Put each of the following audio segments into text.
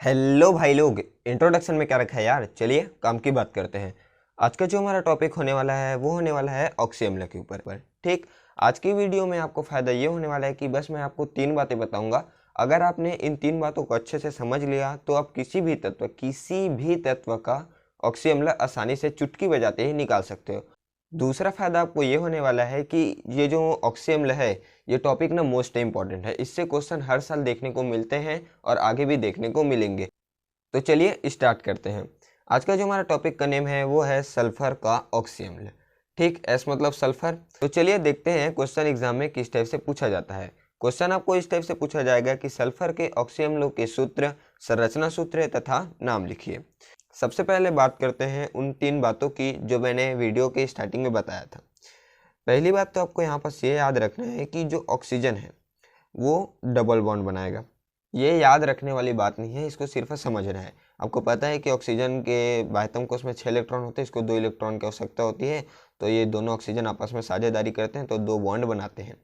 Hello भाई लोग, introduction में क्या रखा है यार। चलिए काम की बात करते हैं। आज का जो हमारा टॉपिक होने वाला है वो होने वाला है ऑक्सी अम्ल के ऊपर। ठीक, आज की वीडियो में आपको फ़ायदा ये होने वाला है कि बस मैं आपको 3 बातें बताऊंगा। अगर आपने इन 3 बातों को अच्छे से समझ लिया तो आप किसी भी तत्व का ऑक्सी अम्ल आसानी से चुटकी बजाते ही निकाल सकते हो। दूसरा फ़ायदा आपको ये होने वाला है कि ये जो ऑक्सी अम्ल है, ये टॉपिक ना मोस्ट इंपॉर्टेंट है। इससे क्वेश्चन हर साल देखने को मिलते हैं और आगे भी देखने को मिलेंगे। तो चलिए स्टार्ट करते हैं। आज का जो हमारा टॉपिक का नेम है वो है सल्फर का ऑक्सी अम्ल। ठीक, एस मतलब सल्फर। तो चलिए देखते हैं क्वेश्चन एग्जाम में किस टाइप से पूछा जाता है। क्वेश्चन आपको इस टाइप से पूछा जाएगा कि सल्फर के ऑक्सी अम्लों के सूत्र, संरचना सूत्र तथा नाम लिखिए। सबसे पहले बात करते हैं उन 3 बातों की जो मैंने वीडियो के स्टार्टिंग में बताया था। पहली बात तो आपको यहाँ पर ये याद रखना है कि जो ऑक्सीजन है वो डबल बॉन्ड बनाएगा। ये याद रखने वाली बात नहीं है, इसको सिर्फ समझना है। आपको पता है कि ऑक्सीजन के बाह्यतम कोश में 6 इलेक्ट्रॉन होते हैं, इसको 2 इलेक्ट्रॉन की आवश्यकता होती है। तो ये दोनों ऑक्सीजन आपस में साझेदारी करते हैं तो 2 बॉन्ड बनाते हैं।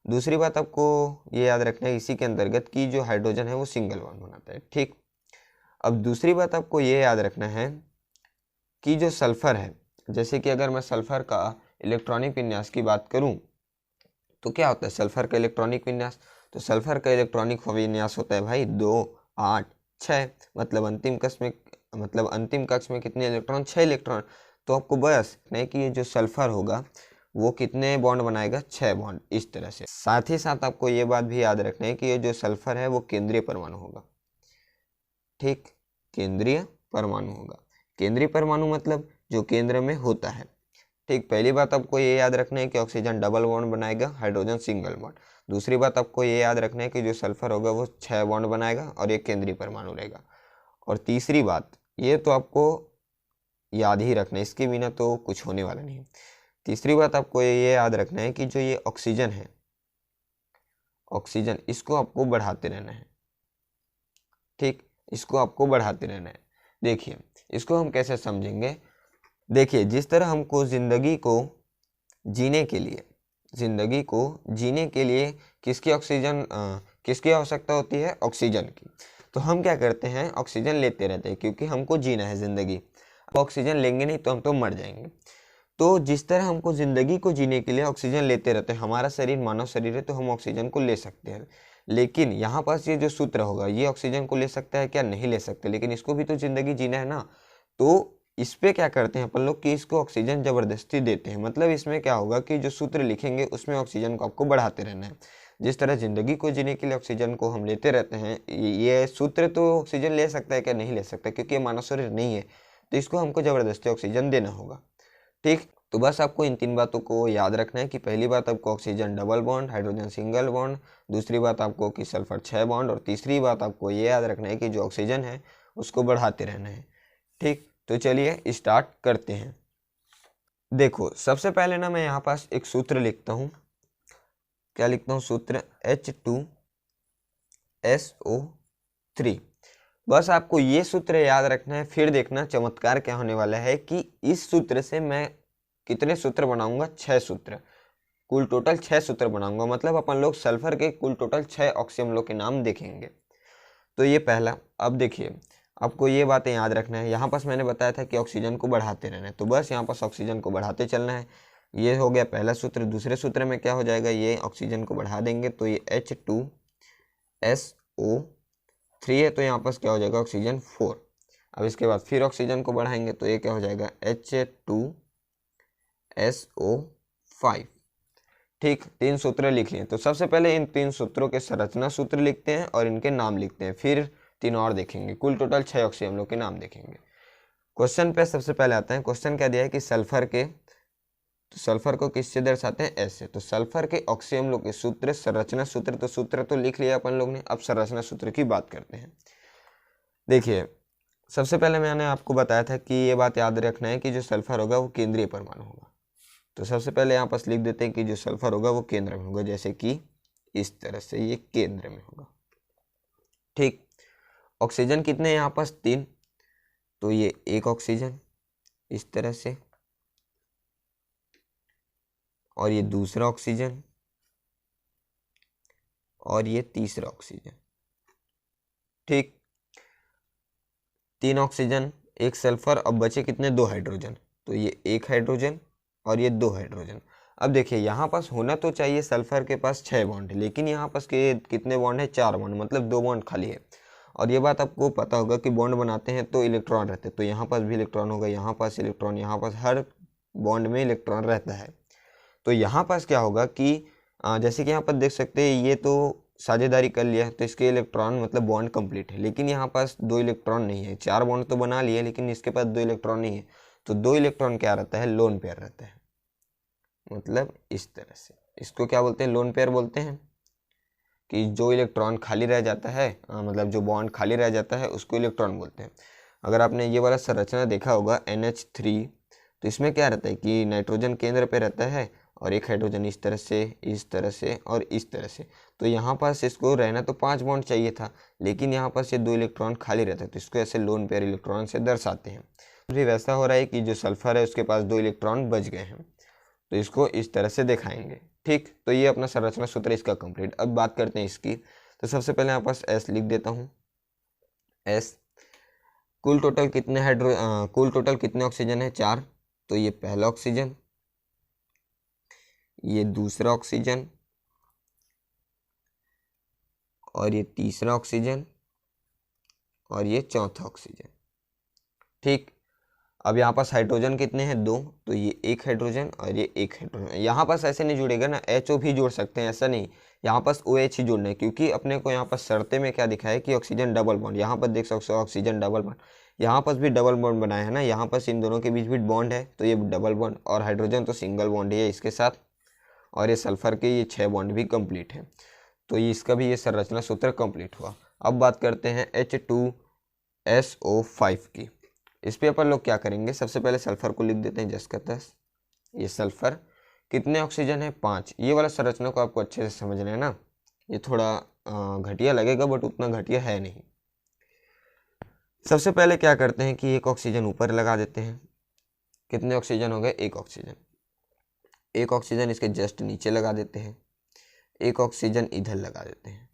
दूसरी बात आपको ये याद रखना है इसी के अंतर्गत कि जो हाइड्रोजन है वो सिंगल बॉन्ड बनाता है। ठीक, अब दूसरी बात आपको ये याद रखना है कि जो सल्फर है, जैसे कि अगर मैं सल्फर का इलेक्ट्रॉनिक विन्यास की बात करूं तो क्या होता है सल्फर का इलेक्ट्रॉनिक विन्यास। तो सल्फर का इलेक्ट्रॉनिक विन्यास होता है भाई 2, 8, 6। मतलब अंतिम कक्ष में कितने इलेक्ट्रॉन, 6 इलेक्ट्रॉन। तो आपको बस नहीं कि ये जो सल्फर होगा वो कितने बॉन्ड बनाएगा, 6 बॉन्ड। इस तरह से साथ ही साथ आपको ये बात भी याद रखना है कि ये जो सल्फर है वो केंद्रीय परमाणु होगा। ठीक, केंद्रीय परमाणु होगा। केंद्रीय परमाणु मतलब जो केंद्र में होता है। ठीक, पहली बात आपको ये याद रखना है कि ऑक्सीजन डबल बॉन्ड बनाएगा, हाइड्रोजन सिंगल बॉन्ड। दूसरी बात आपको ये याद रखना है कि जो सल्फर होगा वो 6 बॉन्ड बनाएगा और एक केंद्रीय परमाणु रहेगा। और तीसरी बात, ये तो आपको याद ही रखना है, इसके बिना तो कुछ होने वाला नहीं है। तीसरी बात आपको ये याद रखना है कि जो ये ऑक्सीजन है, ऑक्सीजन इसको आपको बढ़ाते रहना है। ठीक, इसको आपको बढ़ाते रहना है। देखिए इसको हम कैसे समझेंगे। देखिए जिस तरह हमको ज़िंदगी को जीने के लिए किसकी आवश्यकता होती है, ऑक्सीजन की। तो हम क्या करते हैं, ऑक्सीजन लेते रहते हैं क्योंकि हमको जीना है ज़िंदगी। अब ऑक्सीजन लेंगे नहीं तो हम तो मर जाएंगे। तो जिस तरह हमको ज़िंदगी को जीने के लिए ऑक्सीजन लेते रहते हैं, हमारा शरीर मानव शरीर है तो हम ऑक्सीजन को ले सकते हैं। लेकिन यहाँ पास ये जो सूत्र होगा ये ऑक्सीजन को ले सकता है क्या, नहीं ले सकते। लेकिन इसको भी तो ज़िंदगी जीना है ना। तो इस पे क्या करते हैं अपन लोग कि इसको ऑक्सीजन ज़बरदस्ती देते हैं। मतलब इसमें क्या होगा कि जो सूत्र लिखेंगे उसमें ऑक्सीजन को आपको बढ़ाते रहना है। जिस तरह ज़िंदगी को जीने के लिए ऑक्सीजन को हम लेते रहते हैं, ये सूत्र तो ऑक्सीजन ले सकता है क्या, नहीं ले सकता क्योंकि ये मानव शरीर नहीं है। तो इसको हमको ज़बरदस्ती ऑक्सीजन देना होगा। ठीक, तो बस आपको इन 3 बातों को याद रखना है कि पहली बात आपको oxygen double bond, hydrogen single bond. दूसरी बात आपको कि सल्फर 6 बॉन्ड। और तीसरी बात आपको ये याद रखना है कि जो ऑक्सीजन है उसको बढ़ाते रहना है। ठीक, तो चलिए स्टार्ट करते हैं। देखो सबसे पहले ना मैं यहाँ पास एक सूत्र लिखता हूँ। क्या लिखता हूँ, सूत्र H2SO3। बस आपको ये सूत्र याद रखना है। फिर देखना चमत्कार क्या होने वाला है कि इस सूत्र से मैं कितने सूत्र बनाऊंगा, 6 सूत्र। कुल टोटल 6 सूत्र बनाऊंगा। मतलब अपन लोग सल्फर के कुल टोटल 6 ऑक्सी अम्लों के नाम देखेंगे। तो ये पहला। अब देखिए आपको ये बातें याद रखना है। यहाँ पास मैंने बताया था कि ऑक्सीजन को बढ़ाते रहना है, तो बस यहाँ पास ऑक्सीजन को बढ़ाते चलना है। ये हो गया पहला सूत्र। दूसरे सूत्र में क्या हो जाएगा, ये ऑक्सीजन को बढ़ा देंगे तो ये H2SO3 है, तो यहाँ पास क्या हो जाएगा, ऑक्सीजन 4। अब इसके बाद फिर ऑक्सीजन को बढ़ाएंगे तो ये क्या हो जाएगा, H2SO5। ठीक, 3 सूत्र लिख लिए। तो सबसे पहले इन 3 सूत्रों के संरचना सूत्र लिखते हैं और इनके नाम लिखते हैं। फिर 3 और देखेंगे। कुल टोटल 6 ऑक्सी अम्लों के नाम देखेंगे। क्वेश्चन पे सबसे पहले आता है। क्वेश्चन क्या दिया है कि सल्फर को किससे दर्शाते हैं, ऐसे। तो सल्फर के ऑक्सी अम्लों के सूत्र, संरचना सूत्र, तो सूत्र तो लिख लिया अपन लोग ने। अब संरचना सूत्र की बात करते हैं। देखिए सबसे पहले मैंने आपको बताया था कि ये बात याद रखना है कि जो सल्फर होगा वो केंद्रीय परमाणु होगा। तो सबसे पहले यहाँ पास लिख देते हैं कि जो सल्फर होगा वो केंद्र में होगा, जैसे कि इस तरह से ये केंद्र में होगा। ठीक, ऑक्सीजन कितने हैं यहाँ पास, 3। तो ये एक ऑक्सीजन इस तरह से, और ये दूसरा ऑक्सीजन, और ये तीसरा ऑक्सीजन। ठीक, 3 ऑक्सीजन, 1 सल्फर, अब बचे कितने, 2 हाइड्रोजन। तो ये 1 हाइड्रोजन और ये 2 हाइड्रोजन। अब देखिए यहाँ पास होना तो चाहिए सल्फर के पास 6 बॉन्ड, लेकिन यहाँ पास के कितने बॉन्ड है, 4 बॉन्ड, मतलब 2 बॉन्ड खाली है। और ये बात आपको पता होगा कि बॉन्ड बनाते हैं तो इलेक्ट्रॉन रहते हैं, तो यहाँ पास भी इलेक्ट्रॉन होगा, यहाँ पास इलेक्ट्रॉन, यहाँ पास हर बॉन्ड में इलेक्ट्रॉन रहता है। तो यहाँ पास क्या होगा कि जैसे कि यहाँ पर देख सकते हैं ये तो साझेदारी कर लिया, तो इसके इलेक्ट्रॉन मतलब बॉन्ड कंप्लीट है, लेकिन यहाँ पास 2 इलेक्ट्रॉन नहीं है। 4 बॉन्ड तो बना लिए, लेकिन इसके पास 2 इलेक्ट्रॉन नहीं है। तो 2 इलेक्ट्रॉन क्या रहता है, लोन पेयर रहता है। मतलब इस तरह से इसको क्या बोलते हैं, लोन पेयर बोलते हैं, कि जो इलेक्ट्रॉन खाली रह जाता है, मतलब जो बॉन्ड खाली रह जाता है उसको इलेक्ट्रॉन बोलते हैं। अगर आपने ये वाला संरचना देखा होगा NH3, तो इसमें क्या रहता है कि नाइट्रोजन केंद्र पे रहता है और एक हाइड्रोजन इस तरह से, इस तरह से और इस तरह से। तो यहाँ पास इसको रहना तो 5 बॉन्ड चाहिए था, लेकिन यहाँ पास ये 2 इलेक्ट्रॉन खाली रहते हैं, तो इसको ऐसे लोन पेयर इलेक्ट्रॉन से दर्शाते हैं। भी वैसा हो रहा है कि जो सल्फर है उसके पास 2 इलेक्ट्रॉन बच गए हैं, तो इसको इस तरह से दिखाएंगे। ठीक, तो ये अपना संरचना सूत्र इसका कंप्लीट। अब बात करते हैं इसकी। तो सबसे पहले यहाँ पास S लिख देता हूँ। S कुल टोटल कितने ऑक्सीजन है, 4। तो ये पहला ऑक्सीजन, ये दूसरा ऑक्सीजन और ये तीसरा ऑक्सीजन और ये चौथा ऑक्सीजन। ठीक, अब यहाँ पास हाइड्रोजन कितने हैं, 2। तो ये 1 हाइड्रोजन और ये 1 हाइड्रोजन। यहाँ पास ऐसे नहीं जुड़ेगा ना, HO भी जोड़ सकते हैं, ऐसा नहीं, यहाँ पास OH ही जोड़ना है, क्योंकि अपने को यहाँ पास शर्ते में क्या दिखा है कि ऑक्सीजन डबल बॉन्ड। यहाँ पर देख सकते हो ऑक्सीजन डबल बॉन्ड, यहाँ पास भी डबल बॉन्ड बनाया है ना, यहाँ पास इन दोनों के बीच भी बॉन्ड है, तो ये डबल बॉन्ड। और हाइड्रोजन तो सिंगल बॉन्ड ही है इसके साथ, और ये सल्फर के ये 6 बॉन्ड भी कंप्लीट है। तो ये इसका भी ये संरचना सूत्र कंप्लीट हुआ। अब बात करते हैं H2SO5 की। इस पे अपन लोग क्या करेंगे, सबसे पहले सल्फर को लिख देते हैं जस का तस। ये सल्फर कितने ऑक्सीजन है, 5। ये वाला संरचना को आपको अच्छे से समझना है ना, ये थोड़ा घटिया लगेगा बट उतना घटिया है नहीं। सबसे पहले क्या करते हैं कि 1 ऑक्सीजन ऊपर लगा देते हैं। कितने ऑक्सीजन हो गए, 1 ऑक्सीजन। 1 ऑक्सीजन इसके जस्ट नीचे लगा देते हैं, 1 ऑक्सीजन इधर लगा देते हैं,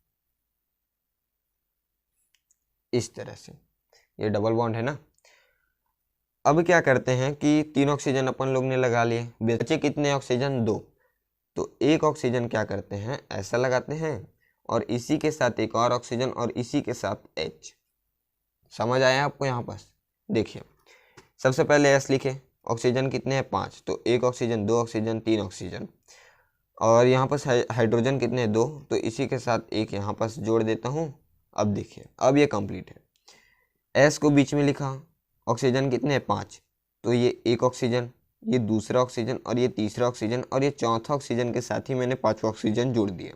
इस तरह से। ये डबल बॉन्ड है ना। अब क्या करते हैं कि 3 ऑक्सीजन अपन लोग ने लगा लिए, बचे कितने ऑक्सीजन, 2। तो 1 ऑक्सीजन क्या करते हैं, ऐसा लगाते हैं, और इसी के साथ 1 और ऑक्सीजन, और इसी के साथ H। समझ आया आपको यहाँ पास। देखिए सबसे पहले S लिखे, ऑक्सीजन कितने हैं, 5। तो 1 ऑक्सीजन, 2 ऑक्सीजन, 3 ऑक्सीजन, और यहाँ पास हाइड्रोजन कितने हैं, 2। तो इसी के साथ 1 यहाँ पास जोड़ देता हूँ। अब देखिए अब ये कंप्लीट है। S को बीच में लिखा, ऑक्सीजन कितने हैं, 5। तो ये 1 ऑक्सीजन, ये दूसरा ऑक्सीजन और ये तीसरा ऑक्सीजन, और ये चौथा ऑक्सीजन के साथ ही मैंने 5वां ऑक्सीजन जोड़ दिया,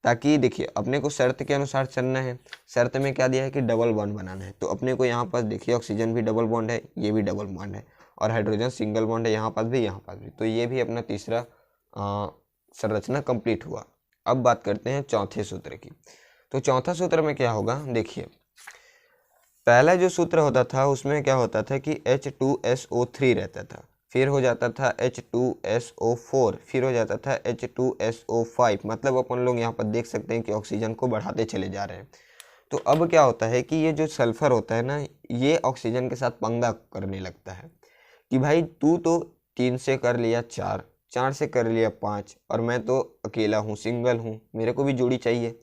ताकि देखिए अपने को शर्त के अनुसार चलना है। शर्त में क्या दिया है कि डबल बॉन्ड बनाना है, तो अपने को यहाँ पास देखिए ऑक्सीजन भी डबल बॉन्ड है, ये भी डबल बॉन्ड है, और हाइड्रोजन सिंगल बॉन्ड है, यहाँ पास भी, यहाँ पास भी। तो ये भी अपना तीसरा संरचना कंप्लीट हुआ। अब बात करते हैं चौथे सूत्र की। तो चौथा सूत्र में क्या होगा, देखिए पहला जो सूत्र होता था उसमें क्या होता था कि H2SO3 रहता था, फिर हो जाता था H2SO4, फिर हो जाता था H2SO5। मतलब अपन लोग यहाँ पर देख सकते हैं कि ऑक्सीजन को बढ़ाते चले जा रहे हैं। तो अब क्या होता है कि ये जो सल्फर होता है ना, ये ऑक्सीजन के साथ पंगा करने लगता है कि भाई तू तो 3 से कर लिया 4, 4 से कर लिया 5, और मैं तो अकेला हूँ, सिंगल हूँ, मेरे को भी जोड़ी चाहिए।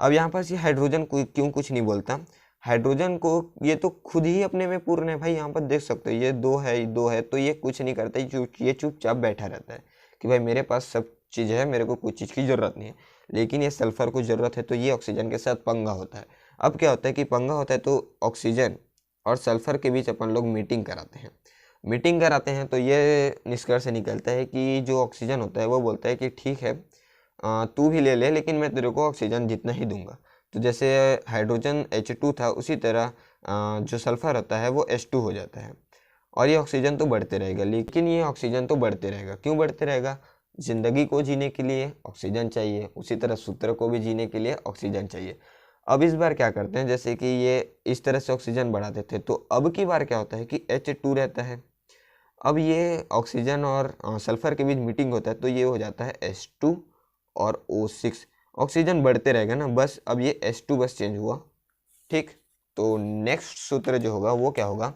अब यहाँ पास ये हाइड्रोजन क्यों कुछ नहीं बोलता, हाइड्रोजन को ये तो खुद ही अपने में पूर्ण है भाई। यहाँ पर देख सकते हो ये 2 है, 2 है, तो ये कुछ नहीं करता, ये चुपचाप बैठा रहता है कि भाई मेरे पास सब चीज़ है, मेरे को कुछ चीज़ की ज़रूरत नहीं है। लेकिन ये सल्फर को ज़रूरत है, तो ये ऑक्सीजन के साथ पंगा होता है। अब क्या होता है कि पंगा होता है तो ऑक्सीजन और सल्फर के बीच अपन लोग मीटिंग कराते हैं। मीटिंग कराते हैं तो ये निष्कर्ष निकलता है कि जो ऑक्सीजन होता है वो बोलता है कि ठीक है तू भी ले ले, लेकिन मैं तेरे को ऑक्सीजन जितना ही दूंगा। तो जैसे हाइड्रोजन H2 था, उसी तरह जो सल्फर होता है वो H2 हो जाता है, और ये ऑक्सीजन तो बढ़ते रहेगा। लेकिन ये ऑक्सीजन तो बढ़ते रहेगा, क्यों बढ़ते रहेगा, ज़िंदगी को जीने के लिए ऑक्सीजन चाहिए, उसी तरह सूत्र को भी जीने के लिए ऑक्सीजन चाहिए। अब इस बार क्या करते हैं, जैसे कि ये इस तरह से ऑक्सीजन बढ़ाते थे, तो अब की बार क्या होता है कि H2 रहता है। अब ये ऑक्सीजन और सल्फर के बीच मीटिंग होता है, तो ये हो जाता है H2 और O6। ऑक्सीजन बढ़ते रहेगा ना, बस अब ये H2 बस चेंज हुआ। ठीक, तो नेक्स्ट सूत्र जो होगा वो क्या होगा,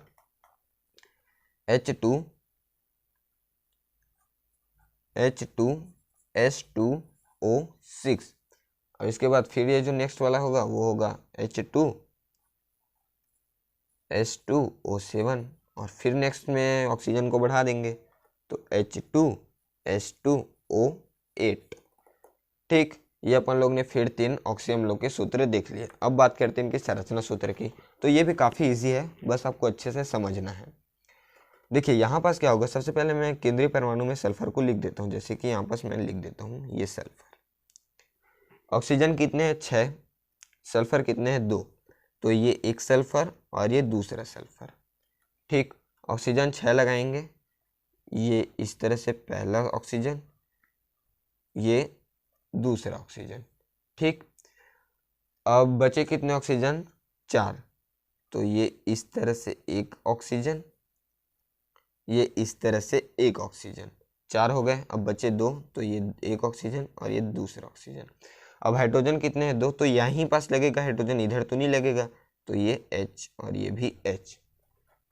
H2S2O6। और इसके बाद फिर ये जो नेक्स्ट वाला होगा वो होगा H2S2O7 और फिर नेक्स्ट में ऑक्सीजन को बढ़ा देंगे तो H2S2O8। ठीक, ये अपन लोग ने फिर 3 ऑक्सीजन अम्लों के सूत्र देख लिए। अब बात करते हैं इनकी संरचना सूत्र की। तो ये भी काफ़ी इजी है, बस आपको अच्छे से समझना है। देखिए यहाँ पास क्या होगा, सबसे पहले मैं केंद्रीय परमाणु में सल्फर को लिख देता हूँ, जैसे कि यहाँ पास मैं लिख देता हूँ ये सल्फर। ऑक्सीजन कितने हैं 6, सल्फर कितने हैं 2, तो ये एक सल्फर और ये दूसरा सल्फर। ठीक, ऑक्सीजन 6 लगाएंगे, ये इस तरह से पहला ऑक्सीजन, ये दूसरा ऑक्सीजन। ठीक, अब बचे कितने ऑक्सीजन 4, तो ये इस तरह से एक ऑक्सीजन, ये इस तरह से एक ऑक्सीजन, 4 हो गए। अब बचे 2, तो ये एक ऑक्सीजन और ये दूसरा ऑक्सीजन। अब हाइड्रोजन कितने हैं 2, तो यहीं पास लगेगा हाइड्रोजन, इधर तो नहीं लगेगा, तो ये H और ये भी H।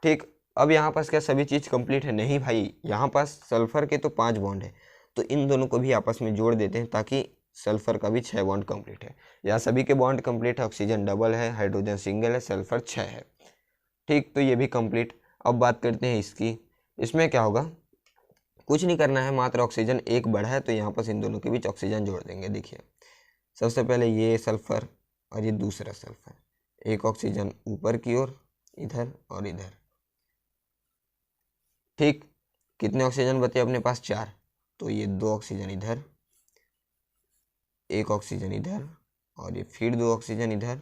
ठीक, अब यहाँ पास क्या सभी चीज़ कंप्लीट है? नहीं भाई, यहाँ पास सल्फर के तो 5 बॉन्ड है, तो इन दोनों को भी आपस में जोड़ देते हैं ताकि सल्फर का भी 6 बॉन्ड कंप्लीट है। यहाँ सभी के बॉन्ड कंप्लीट है, ऑक्सीजन डबल है, हाइड्रोजन सिंगल है, सल्फर 6 है। ठीक, तो ये भी कंप्लीट। अब बात करते हैं इसकी, इसमें क्या होगा, कुछ नहीं करना है, मात्र ऑक्सीजन एक बढ़ा है तो यहाँ पर इन दोनों के बीच ऑक्सीजन जोड़ देंगे। देखिए सबसे पहले ये सल्फर और ये दूसरा सल्फर, एक ऑक्सीजन ऊपर की ओर इधर और इधर। ठीक, कितने ऑक्सीजन बचे अपने पास 4, तो ये 2 ऑक्सीजन इधर, एक ऑक्सीजन इधर और ये फिर 2 ऑक्सीजन इधर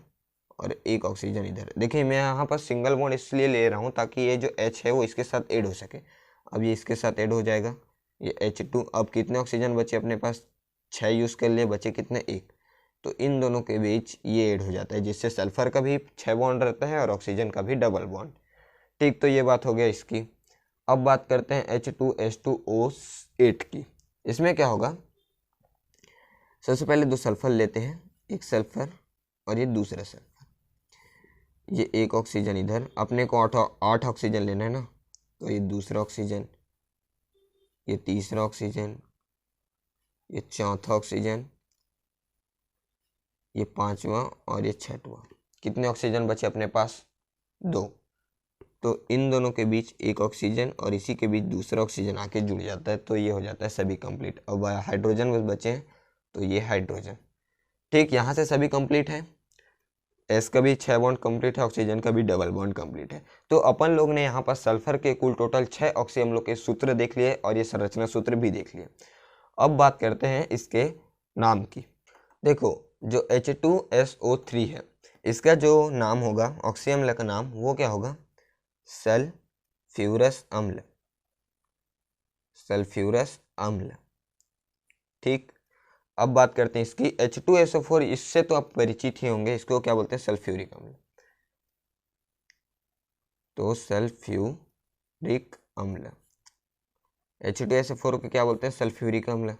और एक ऑक्सीजन इधर। देखिए मैं यहाँ पर सिंगल बॉन्ड इसलिए ले रहा हूँ ताकि ये जो H है वो इसके साथ ऐड हो सके। अब ये इसके साथ ऐड हो जाएगा, ये H2। अब कितने ऑक्सीजन बचे अपने पास, 6 यूज़ कर लिए, बचे कितने 1, तो इन दोनों के बीच ये ऐड हो जाता है, जिससे सल्फर का भी 6 बॉन्ड रहता है और ऑक्सीजन का भी डबल बॉन्ड। ठीक, तो ये बात हो गया इसकी। अब बात करते हैं H2S2O8 की। इसमें क्या होगा, सबसे पहले 2 सल्फर लेते हैं, एक सल्फर और ये दूसरा सल्फर, ये एक ऑक्सीजन इधर, अपने को 8 ऑक्सीजन लेना है ना, तो ये दूसरा ऑक्सीजन, ये तीसरा ऑक्सीजन, ये चौथा ऑक्सीजन, ये 5वां और ये 6वां। कितने ऑक्सीजन बचे अपने पास 2, तो इन दोनों के बीच एक ऑक्सीजन और इसी के बीच दूसरा ऑक्सीजन आके जुड़ जाता है, तो ये हो जाता है सभी कंप्लीट। अब हाइड्रोजन बस बचे हैं, तो ये हाइड्रोजन। ठीक, यहाँ से सभी कंप्लीट है, एस का भी 6 बॉन्ड कंप्लीट है, ऑक्सीजन का भी डबल बॉन्ड कंप्लीट है। तो अपन लोग ने यहाँ पर सल्फर के कुल टोटल 6 ऑक्सीजन अम्लों के सूत्र देख लिए और ये संरचना सूत्र भी देख लिए। अब बात करते हैं इसके नाम की। देखो जो H2SO3 है, इसका जो नाम होगा ऑक्सीजन अम्ल का नाम, वो क्या होगा, सल्फ्यूरस अम्ल, सल्फ्यूरस अम्ल। ठीक, अब बात करते हैं इसकी H2SO4, इससे तो आप परिचित ही होंगे, इसको क्या बोलते हैं, सल्फ्यूरिक अम्ल। तो सल्फ्यूरिक अम्ल, H2SO4 को क्या बोलते हैं, सल्फ्यूरिक अम्ल,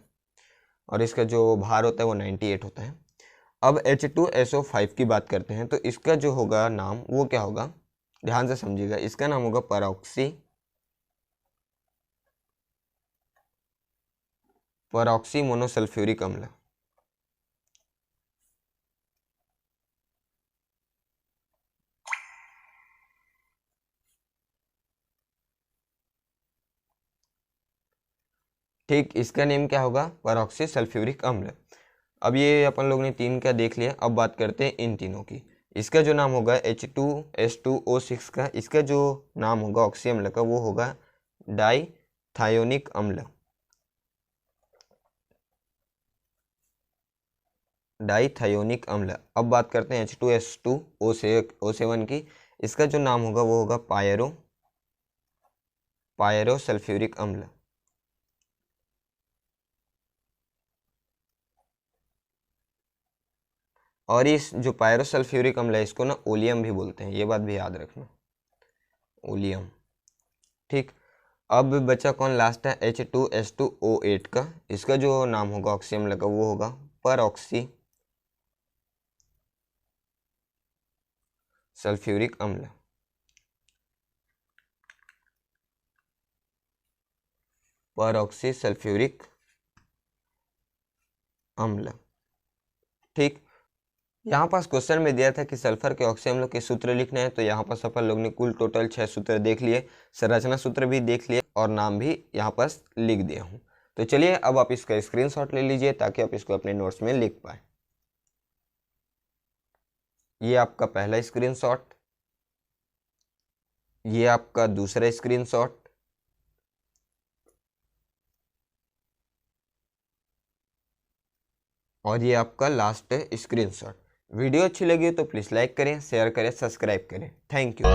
और इसका जो भार होता है वो 98 होता है। अब H2SO5 की बात करते हैं, तो इसका जो होगा नाम वो क्या होगा, ध्यान से समझिएगा, इसका नाम होगा परऑक्सी मोनोसल्फ्यूरिक अम्ल। ठीक, इसका नेम क्या होगा, परऑक्सी सल्फ्यूरिक अम्ल। अब ये अपन लोग ने 3 का देख लिया, अब बात करते हैं इन तीनों की। इसका जो नाम होगा H2S2O6 का, इसका जो नाम होगा ऑक्सीजन अम्ल का, वो होगा डाईथायोनिक अम्ल, डाईथायोनिक अम्ल। अब बात करते हैं H2S2O7 की, इसका जो नाम होगा वो होगा पायरोसल्फ्यूरिक अम्ल। और इस जो पायरोसल्फ्यूरिक अम्ल है इसको ना ओलियम भी बोलते हैं, ये बात भी याद रखना, ओलियम। ठीक, अब बचा कौन, लास्ट है H2S2O8 का, इसका जो नाम होगा ऑक्सीजन अम्ल का वो होगा परऑक्सी सल्फ्यूरिक अम्ल, परऑक्सी सल्फ्यूरिक अम्ल। ठीक, यहाँ पास क्वेश्चन में दिया था कि सल्फर के ऑक्सी अम्लों के सूत्र लिखने हैं, तो यहाँ पास अपन लोग ने कुल टोटल 6 सूत्र देख लिए, संरचना सूत्र भी देख लिए और नाम भी यहाँ पास लिख दिया हूँ। तो चलिए अब आप इसका स्क्रीनशॉट ले लीजिए ताकि आप इसको अपने नोट्स में लिख पाए। ये आपका पहला स्क्रीनशॉट, ये आपका दूसरा स्क्रीनशॉट, और ये आपका लास्ट स्क्रीनशॉट। वीडियो अच्छी लगी तो प्लीज लाइक करें, शेयर करें, सब्सक्राइब करें। Thank you.